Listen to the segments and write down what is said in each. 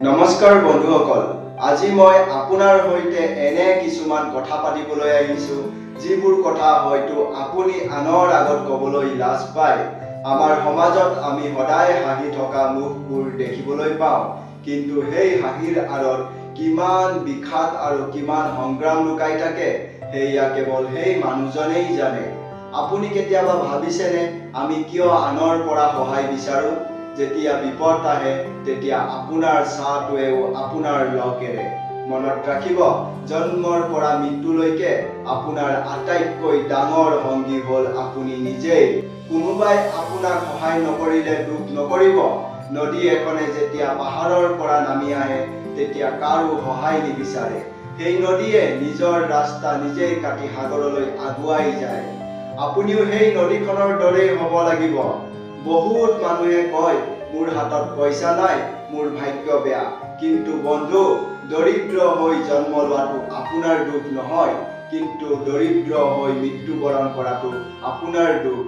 নমস্কাৰ বন্ধুসকল, আজি মই আপোনাৰ সৈতে এনে কিছুমান কথা পাতিবলৈ আহিছোঁ যিবোৰ কথা হয়তো আপুনি আনৰ আগত ক'বলৈ লাজ পায়। আমাৰ সমাজত আমি সদায় হাঁহি থকা মুখবোৰ দেখিবলৈ পাওঁ, কিন্তু সেই হাঁহিৰ আঁৰত কিমান বিষাদ আৰু কিমান সংগ্ৰাম লুকাই থাকে সেয়া কেৱল সেই মানুহজনেই জানে। আপুনি কেতিয়াবা ভাবিছেনে আমি কিয় আনৰ পৰা সহায় বিচাৰোঁ? যেতিয়া বিপদ আহে তেতিয়া আপোনাৰ ছাটোৱেও আপোনাৰ লগ এৰে। মনত ৰাখিব, জন্মৰ পৰা মৃত্যুলৈকে আপোনাৰ আটাইতকৈ ডাঙৰ সংগী হ'ল আপুনি নিজেই। কোনোবাই আপোনাক সহায় নকৰিলে দুখ নকৰিব। নদী এখনে যেতিয়া পাহাৰৰ পৰা নামি আহে তেতিয়া কাৰো সহায় নিবিচাৰে। সেই নদীয়ে নিজৰ ৰাস্তা নিজেই কাটি সাগৰলৈ আগুৱাই যায়। আপুনিও সেই নদীখনৰ দৰেই হ'ব লাগিব। বহুত মানুহে কয় মোৰ হাতত পইচা নাই, মোৰ ভাগ্য বেয়া। কিন্তু বন্ধু, দৰিদ্ৰ হৈ জন্ম লোৱাটো আপোনাৰ দুখ নহয়, কিন্তু দৰিদ্ৰ হৈ মৃত্যুবৰণ কৰাটো আপোনাৰ দুখ।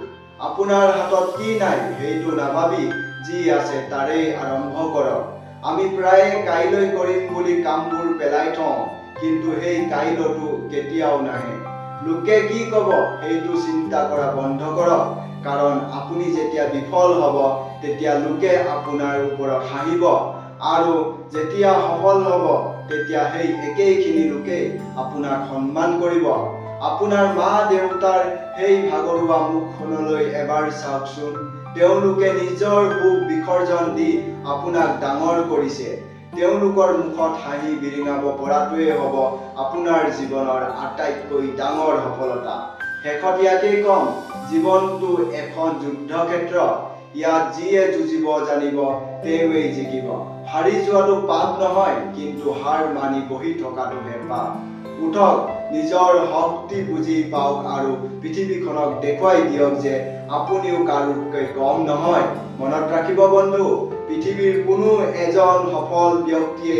আপোনাৰ হাতত কি নাই সেইটো নাভাবি যি আছে তাৰেই আৰম্ভ কৰক। আমি প্ৰায়ে কাইলৈ কৰিম বুলি কামবোৰ পেলাই থওঁ, কিন্তু সেই কাইলৈটো কেতিয়াও নাহে। লোকে কি ক'ব সেইটো চিন্তা কৰা বন্ধ কৰক, কাৰণ আপুনি যেতিয়া বিফল হ'ব তেতিয়া লোকে আপোনাৰ ওপৰত হাঁহিব, আৰু যেতিয়া সফল হ'ব তেতিয়া সেই একেইখিনি লোকেই আপোনাক সন্মান কৰিব। আপোনাৰ মা দেউতাৰ সেই ভাগৰুৱা মুখখনলৈ এবাৰ চাওকচোন। তেওঁলোকে নিজৰ সুখ বিসৰ্জন দি আপোনাক ডাঙৰ কৰিছে। তেওঁলোকৰ মুখত হাঁহি বিৰিঙাব পৰাটোৱেই হ'ব আপোনাৰ জীৱনৰ আটাইতকৈ ডাঙৰ সফলতা। শেষত ইয়াকেই ক'ম, জীৱনটো এখন যুদ্ধক্ষেত্ৰ। ইয়াত যিয়ে যুঁজিব জানিব তেওঁৱেই জিকিব। হাৰি যোৱাটো পাপ নহয়, কিন্তু হাৰ মানি বহি থকাটোহে পাপ। উঠক, নিজৰ শক্তি বুজি পাওক আৰু পৃথিৱীখনক দেখুৱাই দিয়ক যে আপুনিও কাৰোতকৈ কম নহয়। মনত ৰাখিব বন্ধু, পৃথিৱীৰ কোনো এজন সফল ব্যক্তিয়ে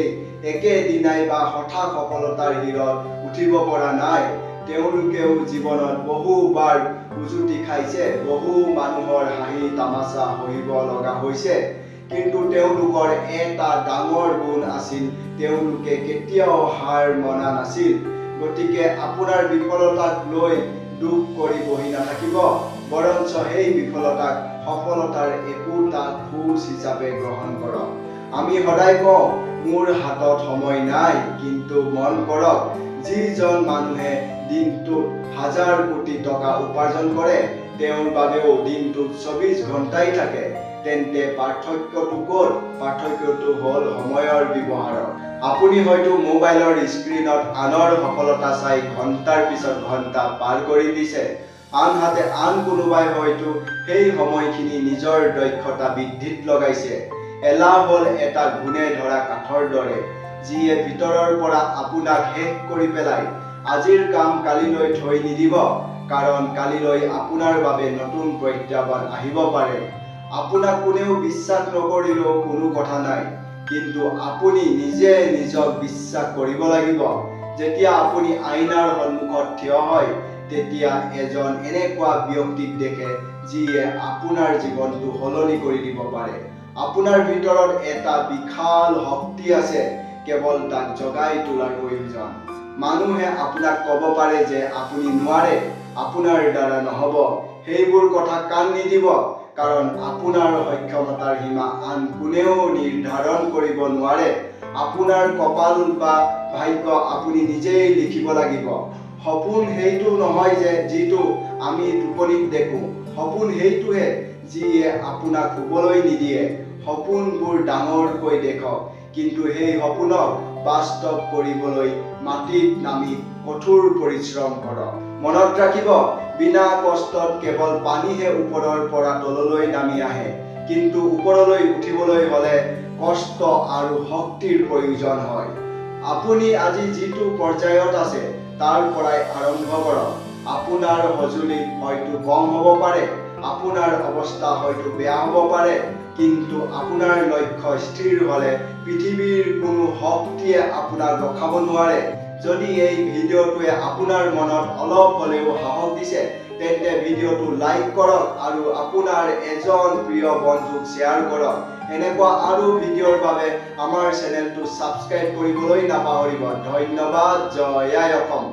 একেদিনাই বা হঠাৎ সফলতাৰ শিৰত উঠিব পৰা নাই। তেওঁলোকেও জীৱনত বহুবাৰ উজুতি খাইছে, বহু মানুহৰ হাঁহি তামাচা সহিব লগা হৈছে, কিন্তু তেওঁলোকৰ এটা ডাঙৰ গুণ আছিল, তেওঁলোকে কেতিয়াও হাৰ মনা নাছিল। গতিকে আপোনাৰ বিফলতাক লৈ দুখ কৰি বহি নাথাকিব, বৰঞ্চ সেই বিফলতাক সফলতাৰ একোটা খোজ হিচাপে গ্ৰহণ কৰক। আমি সদায় কওঁ মোৰ হাতত সময় নাই, কিন্তু মন কৰক, যিজন মানুহে দিনটোত 1000 কোটি টকা উপাৰ্জন কৰে তেওঁৰ বাবেও দিনটোত 24 ঘণ্টাই থাকে। তেন্তে পাৰ্থক্যটো ক'ত? পাৰ্থক্যটো হ'ল সময়ৰ ব্যৱহাৰত। আপুনি হয়তো মোবাইলৰ স্ক্ৰীণত আনৰ সফলতা চাই ঘণ্টাৰ পিছত ঘণ্টা পাৰ কৰি দিছে, আনহাতে আন কোনোবাই হয়তো সেই সময়খিনি নিজৰ দক্ষতা বৃদ্ধিত লগাইছে। এলাহ হ'ল এটা ঘূণে ধৰা কাঠৰ দৰে, যিয়ে ভিতৰৰ পৰা আপোনাক শেষ কৰি পেলায়। আজিৰ কাম কালিলৈ থৈ নিদিব, কাৰণ কালিলৈ আপোনাৰ বাবে নতুন প্ৰত্যাহ্বান আহিব পাৰে। আপোনাক কোনেও বিশ্বাস নকৰিলেও কোনো কথা নাই, কিন্তু আপুনি নিজে নিজক বিশ্বাস কৰিব লাগিব। যেতিয়া আপুনি আইনাৰ সন্মুখত থিয় হয় তেতিয়া এজন এনেকুৱা ব্যক্তিক দেখে যিয়ে আপোনাৰ জীৱনটো সলনি কৰি দিব পাৰে। আপোনাৰ ভিতৰত এটা বিশাল শক্তি আছে, কেৱল তাক জগাই তোলাৰ প্ৰয়োজন। মানুহে আপোনাক ক'ব পাৰে যে আপুনি নোৱাৰে, আপোনাৰ দ্বাৰা নহ'ব। সেইবোৰ কথা কাণ নিদিব, কাৰণ আপোনাৰ সক্ষমতাৰ সীমা আন কোনেও নিৰ্ধাৰণ কৰিব নোৱাৰে। আপোনাৰ কপাল বা ভাগ্য আপুনি নিজেই লিখিব লাগিব। সপোন সেইটো নহয় যে যিটো আমি টোপনিত দেখোঁ, সপোন সেইটোহে যিয়ে আপোনাক শুবলৈ নিদিয়ে। সপোনবোৰ ডাঙৰকৈ দেখক, কিন্তু সেই সপোনক বাস্তৱ কৰিবলৈ মাটিত নামি কঠোৰ পৰিশ্ৰম কৰক। মনত ৰাখিব, বিনা কষ্টত কেৱল পানীহে ওপৰৰ পৰা তললৈ নামি আহে, কিন্তু ওপৰলৈ উঠিবলৈ হ'লে কষ্ট আৰু শক্তিৰ প্ৰয়োজন হয়। আপুনি আজি যিটো পৰ্যায়ত আছে তাৰ পৰাই আৰম্ভ কৰক। আপোনাৰ সঁজুলি হয়তো কম হ'ব পাৰে, আপোনাৰ অৱস্থা হয়তো বেয়া হ'ব পাৰে, কিন্তু আপোনাৰ লক্ষ্য স্থিৰ হ'লে পৃথিৱীৰ কোনো শক্তিয়ে আপোনাক ৰখাব নোৱাৰে। যদি এই ভিডিঅ'টোৱে আপোনাৰ মনত অলপ হ'লেও সাহস দিছে, তেন্তে ভিডিঅ'টো লাইক কৰক আৰু আপোনাৰ এজন প্ৰিয় বন্ধুক শ্বেয়াৰ কৰক। এনেকুৱা আৰু ভিডিঅ'ৰ বাবে আমাৰ চেনেলটো ছাবস্ক্ৰাইব কৰিবলৈ নাপাহৰিব। ধন্যবাদ। জয় আই অসম।